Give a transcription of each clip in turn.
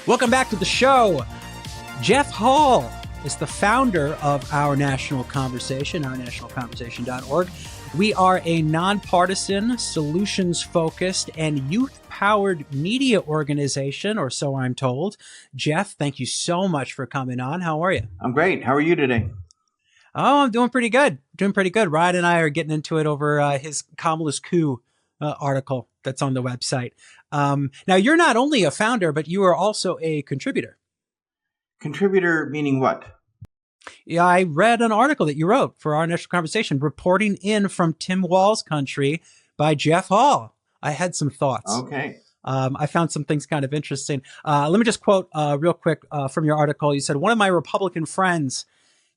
Welcome back to the show. Jeff Hall is the founder of Our National Conversation, ournationalconversation.org. We are a nonpartisan, solutions-focused, and youth-powered media organization, or so I'm told. Jeff, thank you so much for coming on. How are you? I'm great. How are you today? Oh, I'm doing pretty good. Ryan and I are getting into it over his Kamala's coup article that's on the website. Now, you're not only a founder, but you are also a contributor. Contributor meaning what? Yeah, I read an article that you wrote for Our National Conversation, reporting in from Tim Walz's country by Jeff Hall. I had some thoughts. Okay. I found some things kind of interesting. Let me just quote real quick from your article. You said, one of my Republican friends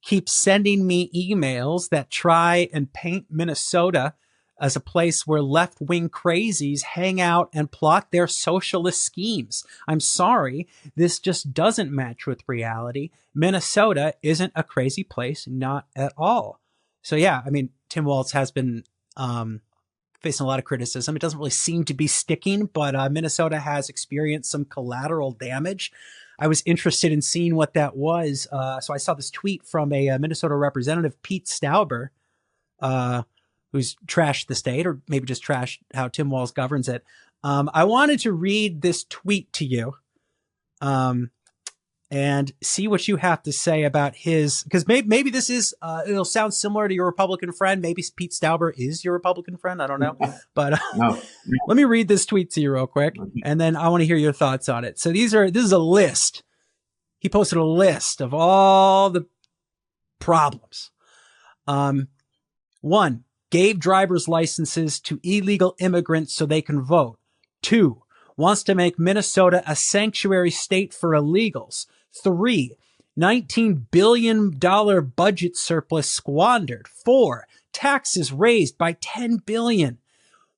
keeps sending me emails that try and paint Minnesota as a place where left-wing crazies hang out and plot their socialist schemes. I'm sorry, this just doesn't match with reality. Minnesota isn't a crazy place, not at all. So yeah, I mean, Tim Walz has been facing a lot of criticism. It doesn't really seem to be sticking, but Minnesota has experienced some collateral damage. I was interested in seeing what that was. So I saw this tweet from a Minnesota representative, Pete Stauber, who's trashed the state, or maybe just trashed how Tim Walz governs it. I wanted to read this tweet to you and see what you have to say about his, because maybe this is, it'll sound similar to your Republican friend. Maybe Pete Stauber is your Republican friend. I don't know. But No. let me read this tweet to you real quick, and then I want to hear your thoughts on it. So this is a list. He posted a list of all the problems. 1, gave driver's licenses to illegal immigrants so they can vote. 2, wants to make Minnesota a sanctuary state for illegals. 3, $19 billion budget surplus squandered. 4, taxes raised by $10 billion.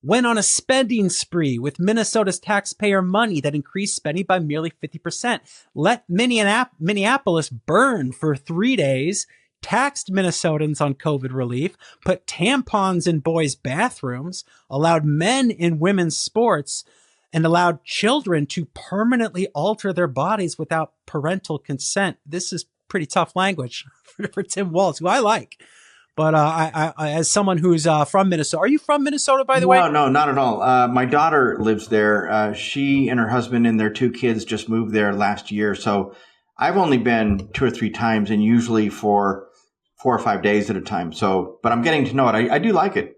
Went on a spending spree with Minnesota's taxpayer money that increased spending by nearly 50%. Let Minneapolis burn for 3 days. Taxed Minnesotans on COVID relief, put tampons in boys' bathrooms, allowed men in women's sports, and allowed children to permanently alter their bodies without parental consent. This is pretty tough language for Tim Walz, who I like. But I as someone who's from Minnesota, are you from Minnesota, by the way? No, not at all. My daughter lives there. She and her husband and their 2 kids just moved there last year. So I've only been 2 or 3 times, and usually for 4 or 5 days at a time. So, but I'm getting to know it. I do like it.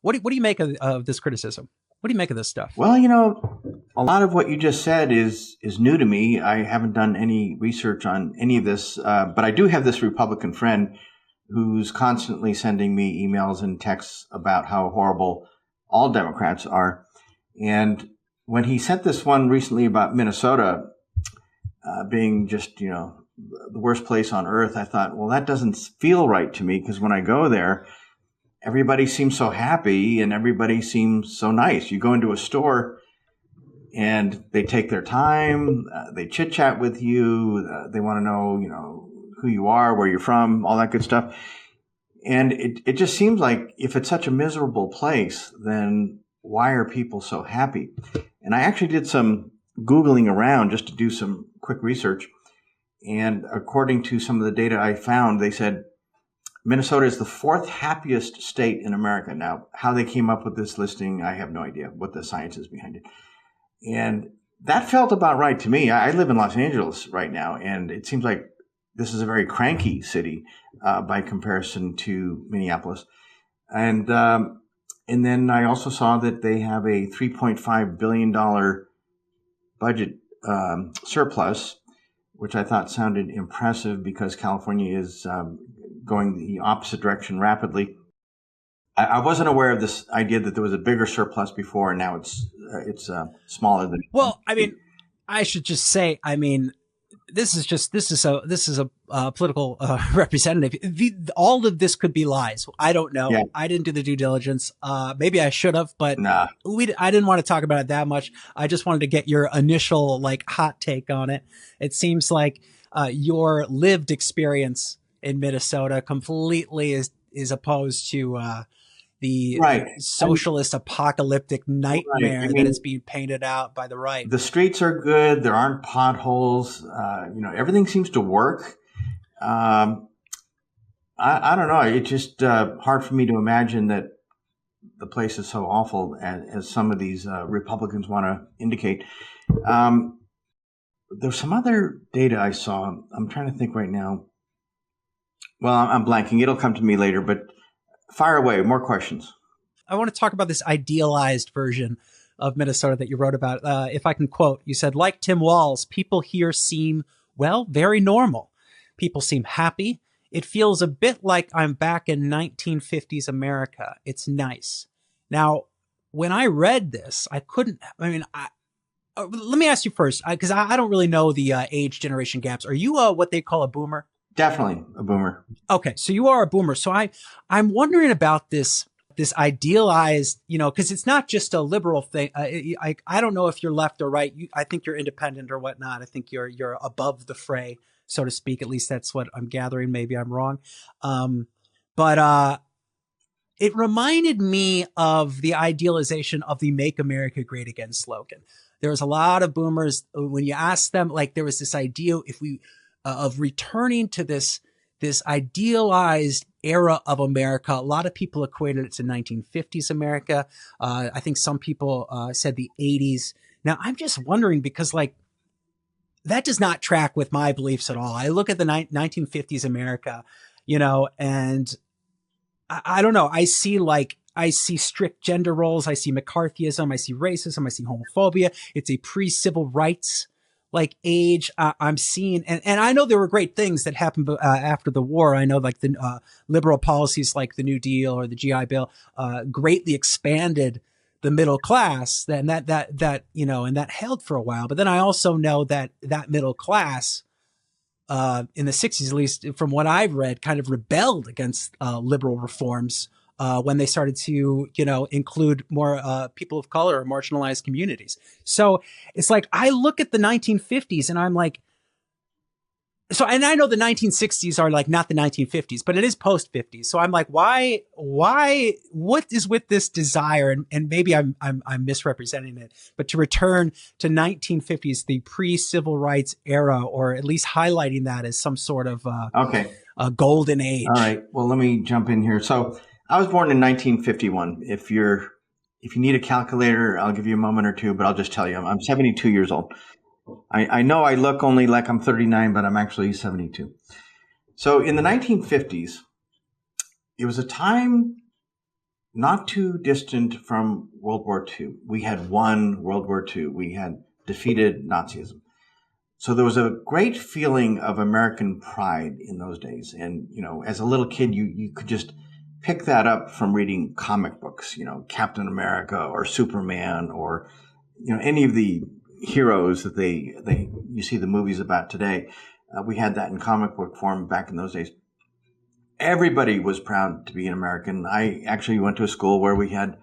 What do you make of this criticism? What do you make of this stuff? Well, a lot of what you just said is new to me. I haven't done any research on any of this, but I do have this Republican friend who's constantly sending me emails and texts about how horrible all Democrats are. And when he sent this one recently about Minnesota being just, the worst place on earth, I thought, well, that doesn't feel right to me, because when I go there, everybody seems so happy and everybody seems so nice. You go into a store and they take their time, they chit chat with you, they want to know, who you are, where you're from, all that good stuff. And it just seems like if it's such a miserable place, then why are people so happy? And I actually did some Googling around just to do some quick research. And according to some of the data I found, they said Minnesota is the 4th happiest state in America. Now, how they came up with this listing, I have no idea what the science is behind it. And that felt about right to me. I live in Los Angeles right now, and it seems like this is a very cranky city by comparison to Minneapolis. And then I also saw that they have a $3.5 billion budget surplus, which I thought sounded impressive because California is going the opposite direction rapidly. I wasn't aware of this idea that there was a bigger surplus before, and now it's smaller than. Well, I mean, I should just say, this is a political representative. All of this could be lies. I don't know. Yeah. I didn't do the due diligence. Maybe I should have, but nah. I didn't want to talk about it that much. I just wanted to get your initial hot take on it. It seems like your lived experience in Minnesota completely is opposed to the Right. socialist apocalyptic Right. nightmare that is being painted out by the right. The streets are good. There aren't potholes. Everything seems to work. Um, I don't know. It's just hard for me to imagine that the place is so awful as some of these Republicans want to indicate. Um, there's some other data I saw. I'm trying to think right now. Well, I'm blanking. It'll come to me later, but fire away. More questions. I want to talk about this idealized version of Minnesota that you wrote about. If I can quote, you said, like Tim Walz, people here seem, well, very normal. People seem happy. It feels a bit like I'm back in 1950s America. It's nice. Now, when I read this, let me ask you first, because I don't really know the age generation gaps. Are you what they call a boomer? Definitely a boomer. Okay, so you are a boomer. So I'm wondering about this idealized, because it's not just a liberal thing. I don't know if you're left or right. I think you're independent or whatnot. I think you're above the fray, so to speak. At least that's what I'm gathering. Maybe I'm wrong. But it reminded me of the idealization of the Make America Great Again slogan. There was a lot of boomers, when you ask them, like, there was this idea of returning to this idealized era of America. A lot of people equated it to 1950s America. I think some people said the 80s. Now, I'm just wondering, because that does not track with my beliefs at all. I look at the 1950s America, and I don't know. I see strict gender roles. I see McCarthyism. I see racism. I see homophobia. It's a pre-civil rights age. I'm seeing, and I know there were great things that happened after the war. I know the liberal policies like the New Deal or the GI Bill greatly expanded the middle class, and that held for a while. But then I also know that middle class in the 60s, at least from what I've read, kind of rebelled against liberal reforms when they started to, include more people of color or marginalized communities. So it's like, I look at the 1950s and I'm like, and I know the 1960s are not the 1950s, but it is post 50s. So I'm like, why, what is with this desire? And maybe I'm misrepresenting it, but to return to 1950s, the pre-civil rights era, or at least highlighting that as some sort of a golden age. All right. Well, let me jump in here. So I was born in 1951. If you need a calculator, I'll give you a moment or two, but I'll just tell you, I'm 72 years old. I know I look only like I'm 39, but I'm actually 72. So in the 1950s, it was a time not too distant from World War II. We had won World War II. We had defeated Nazism. So there was a great feeling of American pride in those days. And, as a little kid, you could just pick that up from reading comic books, Captain America or Superman or, any of the heroes that you see the movies about today. We had that in comic book form back in those days. Everybody was proud to be an American. I actually went to a school where we had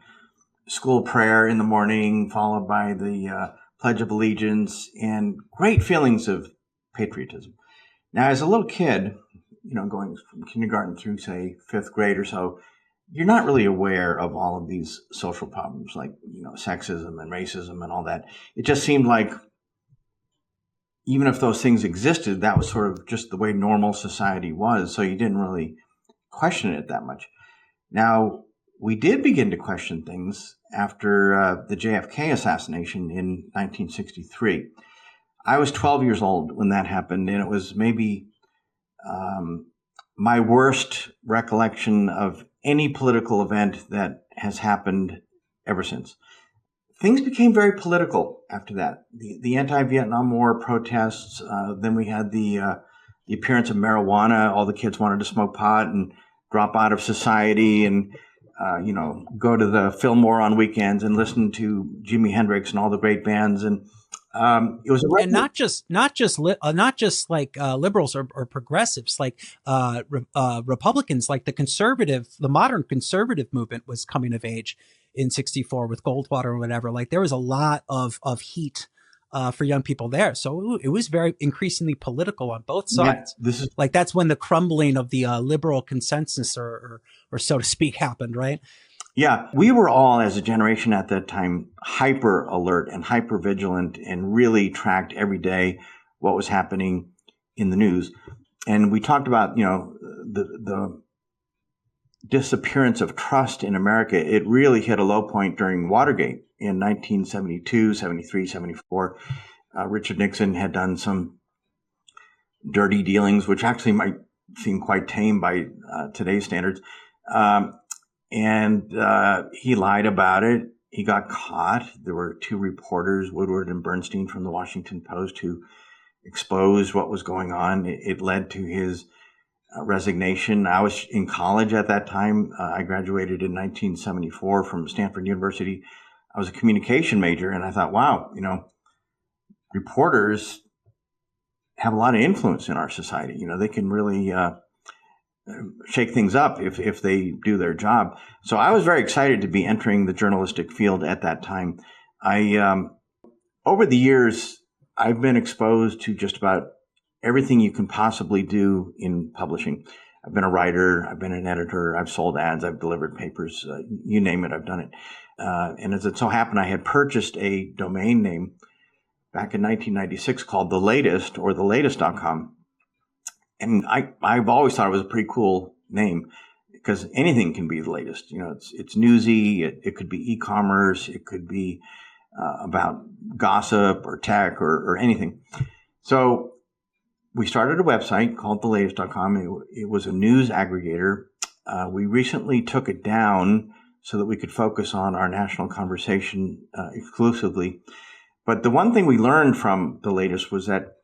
school prayer in the morning, followed by the Pledge of Allegiance, and great feelings of patriotism. Now, as a little kid, going from kindergarten through, say, fifth grade or so, you're not really aware of all of these social problems like, sexism and racism and all that. It just seemed like even if those things existed, that was sort of just the way normal society was. So you didn't really question it that much. Now, we did begin to question things after the JFK assassination in 1963. I was 12 years old when that happened, and it was maybe my worst recollection of any political event that has happened ever since. Things became very political after that. The anti-Vietnam War protests, then we had the appearance of marijuana. All the kids wanted to smoke pot and drop out of society and, go to the Fillmore on weekends and listen to Jimi Hendrix and all the great bands. And it was and not just liberals or progressives, Republicans, like the modern conservative movement was coming of age in 64 with Goldwater or whatever. Like there was a lot of heat for young people there. So it was very increasingly political on both sides. Yeah, that's when the crumbling of the liberal consensus or so to speak happened, right? Yeah, we were all, as a generation at that time, hyper alert and hyper vigilant and really tracked every day what was happening in the news. And we talked about, the disappearance of trust in America. It really hit a low point during Watergate in 1972, 73, 74. Richard Nixon had done some dirty dealings, which actually might seem quite tame by today's standards. And he lied about it. He got caught. There were two reporters, Woodward and Bernstein from the Washington Post, who exposed what was going on. It led to his resignation. I was in college at that time. I graduated in 1974 from Stanford University. I was a communication major, and I thought, wow, reporters have a lot of influence in our society. They can really shake things up if they do their job. So I was very excited to be entering the journalistic field at that time. Over the years, I've been exposed to just about everything you can possibly do in publishing. I've been a writer, I've been an editor, I've sold ads, I've delivered papers, you name it, I've done it. And as it so happened, I had purchased a domain name back in 1996 called The Latest, or thelatest.com. And I've always thought it was a pretty cool name because anything can be the latest. It's newsy, it could be e-commerce, it could be about gossip or tech or anything. So we started a website called thelatest.com. It was a news aggregator. We recently took it down so that we could focus on our national conversation exclusively. But the one thing we learned from The Latest was that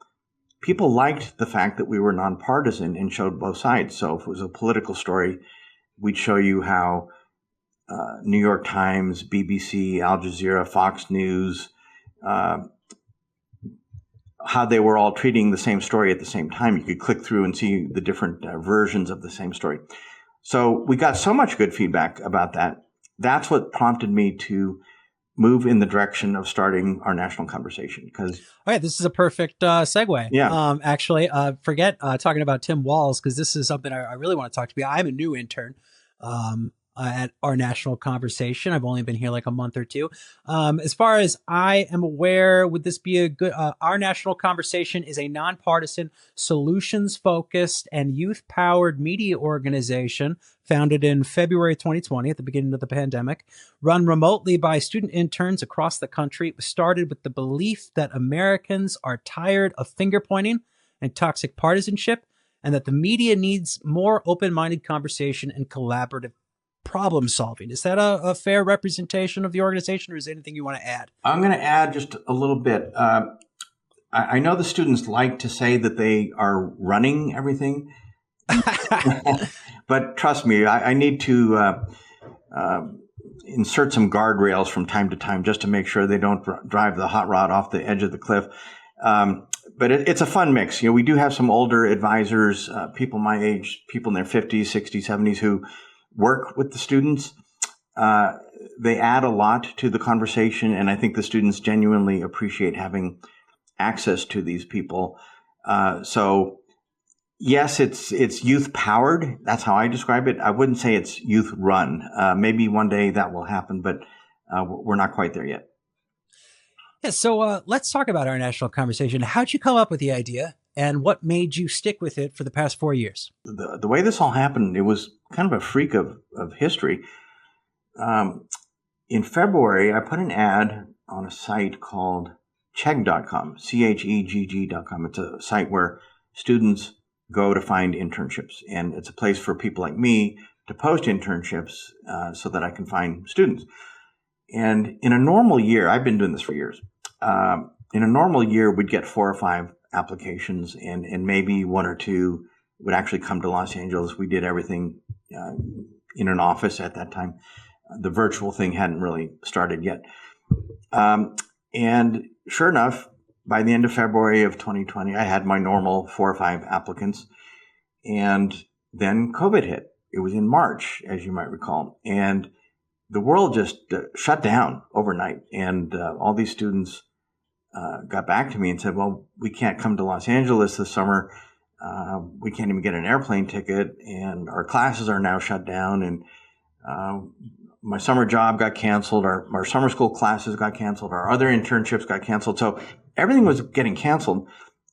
people liked the fact that we were nonpartisan and showed both sides. So if it was a political story, we'd show you how New York Times, BBC, Al Jazeera, Fox News, how they were all treating the same story at the same time. You could click through and see the different versions of the same story. So we got so much good feedback about that. That's what prompted me to move in the direction of starting our national conversation. Because all right, this is a perfect segue. Yeah. Forget talking about Tim Walz, because this is something I really want to talk to you. I'm a new intern at our national conversation. I've only been here like a month or two. As far as I am aware, would this be a good, our national conversation is a nonpartisan, solutions-focused, and youth-powered media organization founded in February 2020 at the beginning of the pandemic, run remotely by student interns across the country. It was started with the belief that Americans are tired of finger-pointing and toxic partisanship, and that the media needs more open-minded conversation and collaborative problem solving. Is that a fair representation of the organization, or is there anything you want to add? I'm going to add just a little bit. I know the students like to say that they are running everything, but trust me, I need to insert some guardrails from time to time just to make sure they don't drive the hot rod off the edge of the cliff. But it's a fun mix. We do have some older advisors, people my age, people in their 50s, 60s, 70s who work with the students. They add a lot to the conversation, and I think the students genuinely appreciate having access to these people. So yes, it's youth powered. That's how I describe it. I wouldn't say it's youth run. Maybe one day that will happen, but we're not quite there yet. Yeah, so let's talk about our national conversation. How'd you come up with the idea, and what made you stick with it for the past 4 years? The way this all happened, it was kind of a freak of history. In February, I put an ad on a site called chegg.com, chegg.com. It's a site where students go to find internships, and it's a place for people like me to post internships so that I can find students. And in a normal year, I've been doing this for years. In a normal year, we'd get 4 or 5 applications, and maybe 1 or 2 would actually come to Los Angeles. We did everything in an office at that time. The virtual thing hadn't really started yet. And sure enough, by the end of February of 2020, I had my normal 4 or 5 applicants. And then COVID hit. It was in March, as you might recall. And the world just shut down overnight. And all these students got back to me and said, well, we can't come to Los Angeles this summer. We can't even get an airplane ticket. And our classes are now shut down. And my summer job got canceled, our summer school classes got canceled, our other internships got canceled. So everything was getting canceled.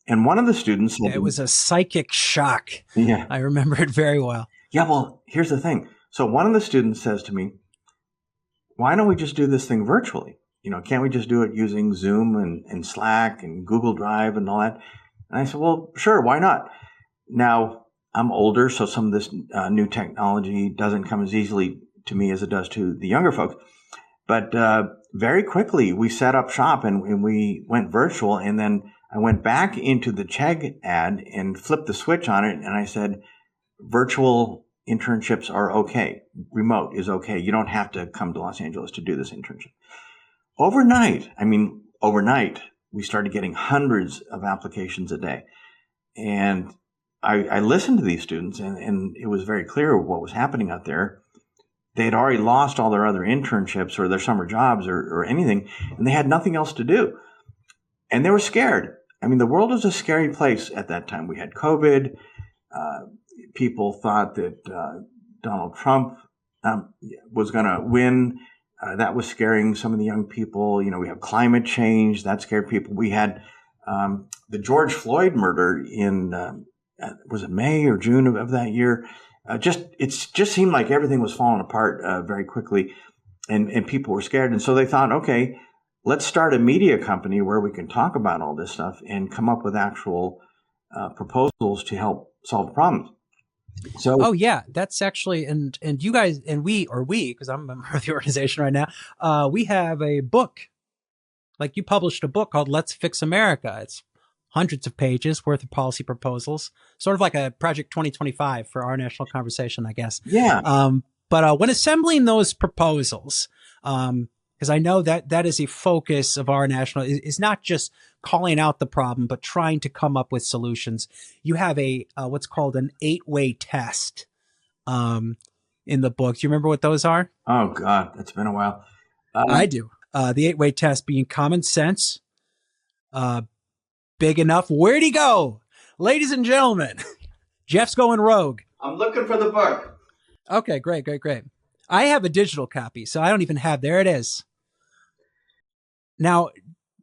And one of the students said, it was a psychic shock. Yeah. I remember it very well. Yeah, well, here's the thing. So one of the students says to me, why don't we just do this thing virtually? Can't we just do it using Zoom and Slack and Google Drive and all that? And I said, well, sure, why not? Now, I'm older, so some of this new technology doesn't come as easily to me as it does to the younger folks. But very quickly, we set up shop and we went virtual. And then I went back into the Chegg ad and flipped the switch on it. And I said, virtual internships are okay. Remote is okay. You don't have to come to Los Angeles to do this internship. Overnight, we started getting hundreds of applications a day. And I listened to these students, and it was very clear what was happening out there. They had already lost all their other internships or their summer jobs or anything, and they had nothing else to do. And they were scared. I mean, the world was a scary place at that time. We had COVID. People thought that Donald Trump was going to win. That was scaring some of the young people. We have climate change. That scared people. We had the George Floyd murder in was it May or June of that year? It just seemed like everything was falling apart very quickly, and people were scared. And so they thought, okay, let's start a media company where we can talk about all this stuff and come up with actual proposals to help solve the problems. So, oh yeah, that's actually, and you guys, and we, because I'm a member of the organization right now, we have a book. Like, you published a book called Let's Fix America. It's hundreds of pages worth of policy proposals, sort of like a Project 2025 for our national conversation, I guess. Yeah. But when assembling those proposals, because I know that is a focus of our national, is not just calling out the problem, but trying to come up with solutions. You have a what's called an 8-way test in the book. Do you remember what those are? Oh God, it's been a while. I do. The 8-way test being common sense, big enough. Where'd he go? Ladies and gentlemen, Jeff's going rogue. I'm looking for the book. Okay, great. I have a digital copy, so I don't even have, there it is. Now,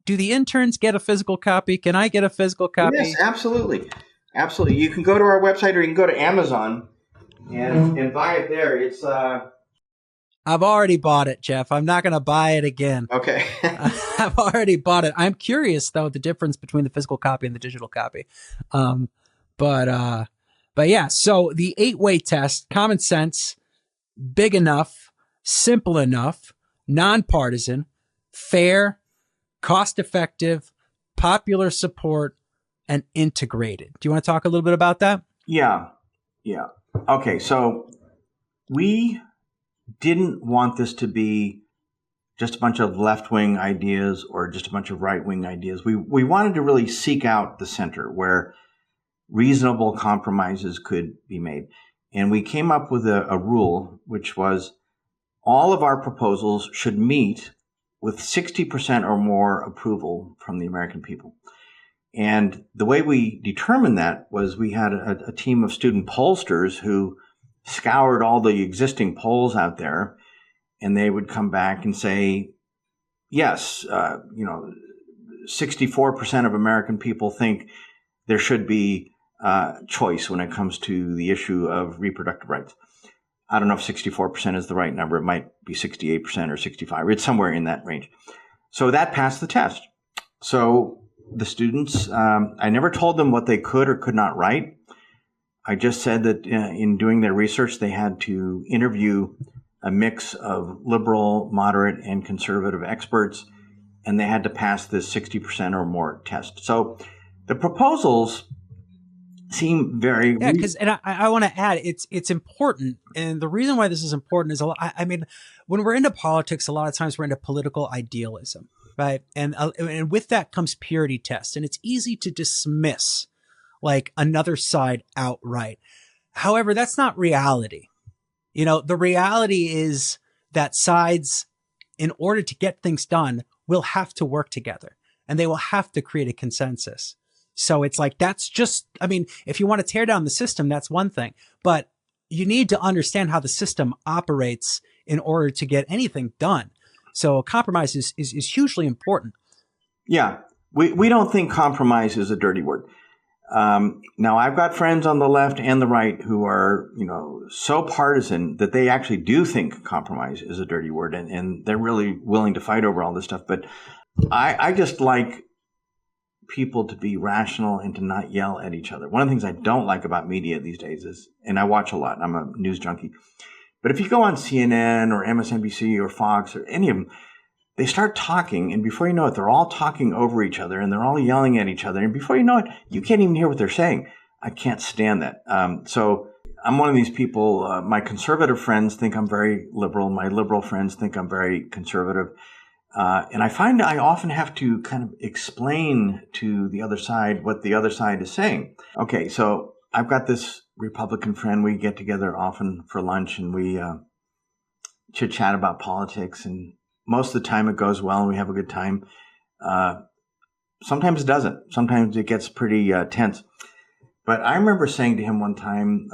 do the interns get a physical copy? Can I get a physical copy? Yes, absolutely. Absolutely. You can go to our website or you can go to Amazon and buy it there. It's I've already bought it, Jeff. I'm not going to buy it again. Okay. I've already bought it. I'm curious, though, the difference between the physical copy and the digital copy. But yeah, so the 8-way test, common sense, big enough, simple enough, non-partisan, fair, cost-effective, popular support, and integrated. Do you want to talk a little bit about that? Yeah. Okay, so we didn't want this to be just a bunch of left-wing ideas or just a bunch of right-wing ideas. We wanted to really seek out the center where reasonable compromises could be made. And we came up with a rule, which was all of our proposals should meet with 60% or more approval from the American people. And the way we determined that was we had a team of student pollsters who scoured all the existing polls out there, and they would come back and say, yes, 64% of American people think there should be choice when it comes to the issue of reproductive rights. I don't know if 64% is the right number. It might be 68% or 65%. It's somewhere in that range. So that passed the test. So the students, I never told them what they could or could not write. I just said that in doing their research, they had to interview a mix of liberal, moderate, and conservative experts, and they had to pass this 60% or more test. So the proposals seem very... Yeah, because, and I want to add, it's important. And the reason why this is important is, I mean, when we're into politics, a lot of times we're into political idealism, right? And with that comes purity test. And it's easy to dismiss like another side outright. However, that's not reality. The reality is that sides, in order to get things done, will have to work together and they will have to create a consensus. So it's like, that's just, I mean, if you want to tear down the system, that's one thing, but you need to understand how the system operates in order to get anything done. So compromise is hugely important. Yeah, we don't think compromise is a dirty word. Now, I've got friends on the left and the right who are, so partisan that they actually do think compromise is a dirty word, and they're really willing to fight over all this stuff. But I just like people to be rational and to not yell at each other. One of the things I don't like about media these days is, and I watch a lot, I'm a news junkie, but if you go on CNN or MSNBC or Fox or any of them, they start talking, and before you know it, they're all talking over each other, and they're all yelling at each other. And before you know it, you can't even hear what they're saying. I can't stand that. So I'm one of these people, my conservative friends think I'm very liberal. My liberal friends think I'm very conservative. And I find I often have to kind of explain to the other side what the other side is saying. Okay, so I've got this Republican friend. We get together often for lunch, and we chit-chat about politics, and most of the time it goes well and we have a good time. Sometimes it doesn't. Sometimes it gets pretty tense. But I remember saying to him one time,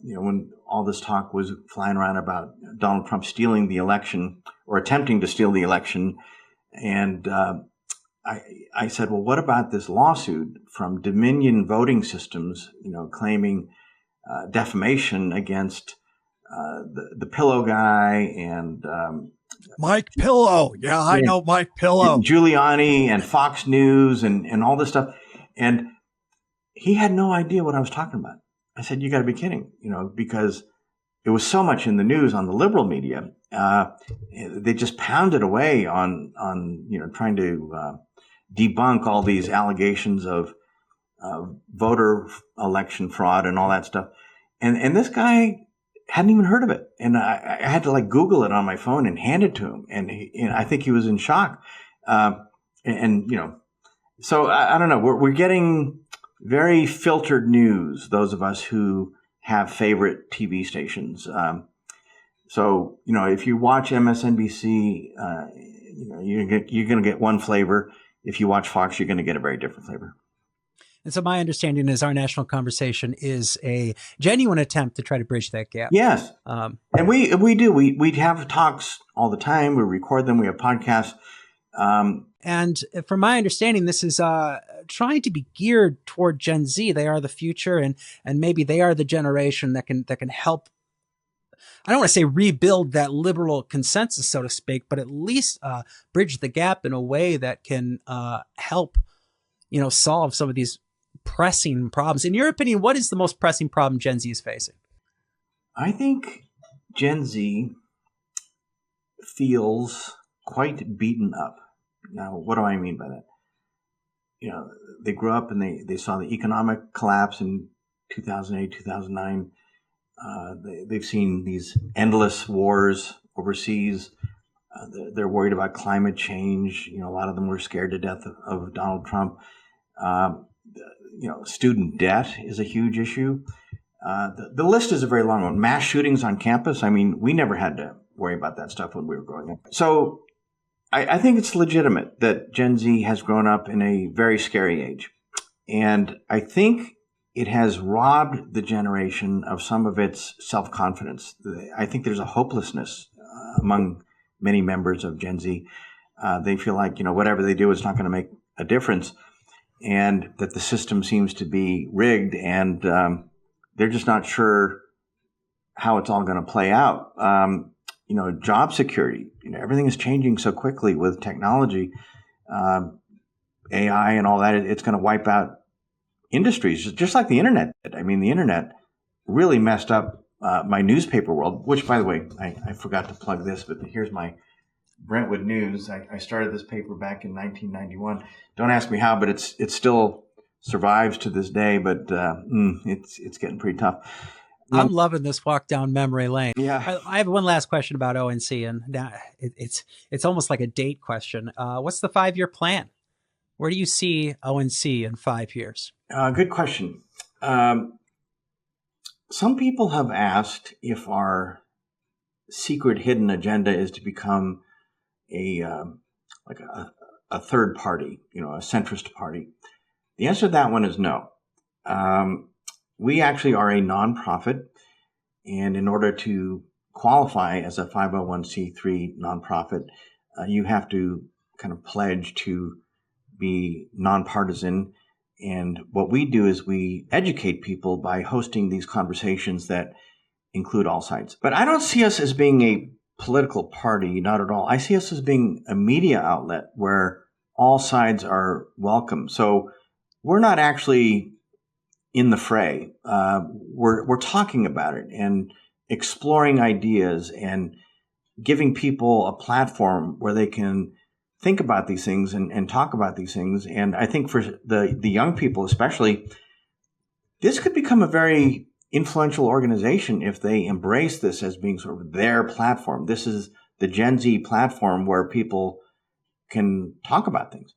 when all this talk was flying around about Donald Trump stealing the election or attempting to steal the election, and I said, well, what about this lawsuit from Dominion Voting Systems, claiming defamation against the Pillow guy and Mike Pillow. Yeah, I know Mike Pillow. Giuliani and Fox News and all this stuff. And he had no idea what I was talking about. I said, you got to be kidding, because it was so much in the news on the liberal media. They just pounded away on trying to debunk all these allegations of voter election fraud and all that stuff. And this guy hadn't even heard of it. And I had to Google it on my phone and hand it to him. And I think he was in shock. So I don't know. We're getting very filtered news, those of us who have favorite TV stations. So if you watch MSNBC, you're going to get one flavor. If you watch Fox, you're going to get a very different flavor. And so my understanding is our national conversation is a genuine attempt to try to bridge that gap. Yes. And we do. We have talks all the time. We record them. We have podcasts. And from my understanding, this is trying to be geared toward Gen Z. They are the future, and maybe they are the generation that can help. I don't want to say rebuild that liberal consensus, so to speak, but at least bridge the gap in a way that can help, solve some of these pressing problems. In your opinion, what is the most pressing problem Gen Z is facing? I think Gen Z feels quite beaten up. Now, what do I mean by that? They grew up and they saw the economic collapse in 2008, 2009. They've seen these endless wars overseas. They're worried about climate change. A lot of them were scared to death of Donald Trump. Student debt is a huge issue. The list is a very long one. Mass shootings on campus. I mean, we never had to worry about that stuff when we were growing up. So I think it's legitimate that Gen Z has grown up in a very scary age. And I think it has robbed the generation of some of its self-confidence. I think there's a hopelessness among many members of Gen Z. They feel like, whatever they do, it's not going to make a difference, and that the system seems to be rigged, and they're just not sure how it's all going to play out. Job security, everything is changing so quickly with technology, AI and all that. It's going to wipe out industries, just like the internet did. I mean, the internet really messed up my newspaper world, which, by the way, I forgot to plug this, but here's my Brentwood News. I started this paper back in 1991. Don't ask me how, but it still survives to this day, but it's getting pretty tough. I'm loving this walk down memory lane. Yeah. I have one last question about ONC, and now it's almost like a date question. What's the 5-year plan? Where do you see ONC in 5 years? Good question. Some people have asked if our secret hidden agenda is to become a third party, a centrist party. The answer to that one is no. We actually are a nonprofit, and in order to qualify as a 501c3 nonprofit, you have to kind of pledge to be nonpartisan. And what we do is we educate people by hosting these conversations that include all sides. But I don't see us as being a political party, not at all. I see us as being a media outlet where all sides are welcome. So we're not actually in the fray. We're talking about it and exploring ideas and giving people a platform where they can think about these things and talk about these things. And I think for the young people especially, this could become a very influential organization if they embrace this as being sort of their platform. This is the Gen Z platform where people can talk about things.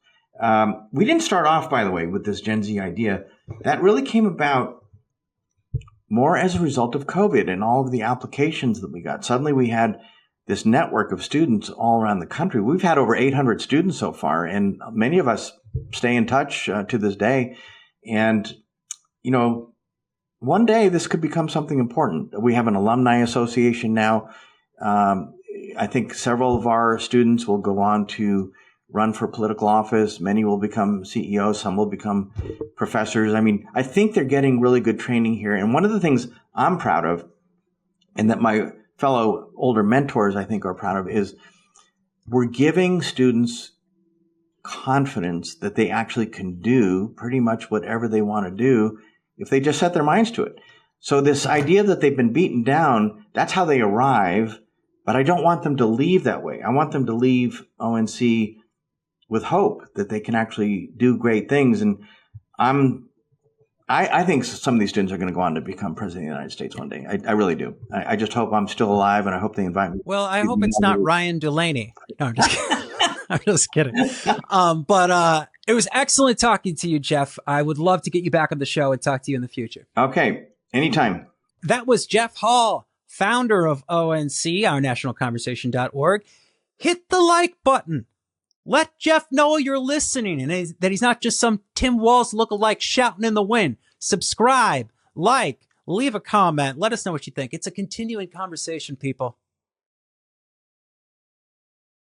We didn't start off, by the way, with this Gen Z idea. That really came about more as a result of COVID and all of the applications that we got. Suddenly we had this network of students all around the country. We've had over 800 students so far, and many of us stay in touch to this day. And, you know, one day this could become something important. We have an alumni association now. I think several of our students will go on to run for political office. Many will become CEOs. Some will become professors. I mean, I think they're getting really good training here. And one of the things I'm proud of, and that my fellow older mentors, I think, are proud of, is we're giving students confidence that they actually can do pretty much whatever they want to do if they just set their minds to it. So this idea that they've been beaten down, that's how they arrive. But I don't want them to leave that way. I want them to leave ONC with hope that they can actually do great things. And I think some of these students are going to go on to become president of the United States one day. I really do. I just hope I'm still alive, and I hope they invite me. Well, I hope it's not Ryan Delaney. No, I'm just kidding. I'm just kidding. But it was excellent talking to you, Jeff. I would love to get you back on the show and talk to you in the future. Okay. Anytime. That was Jeff Hall, founder of ONC, our nationalconversation.org. Hit the like button. Let Jeff know you're listening and that he's not just some Tim Walz lookalike shouting in the wind. Subscribe, like, leave a comment. Let us know what you think. It's a continuing conversation, people.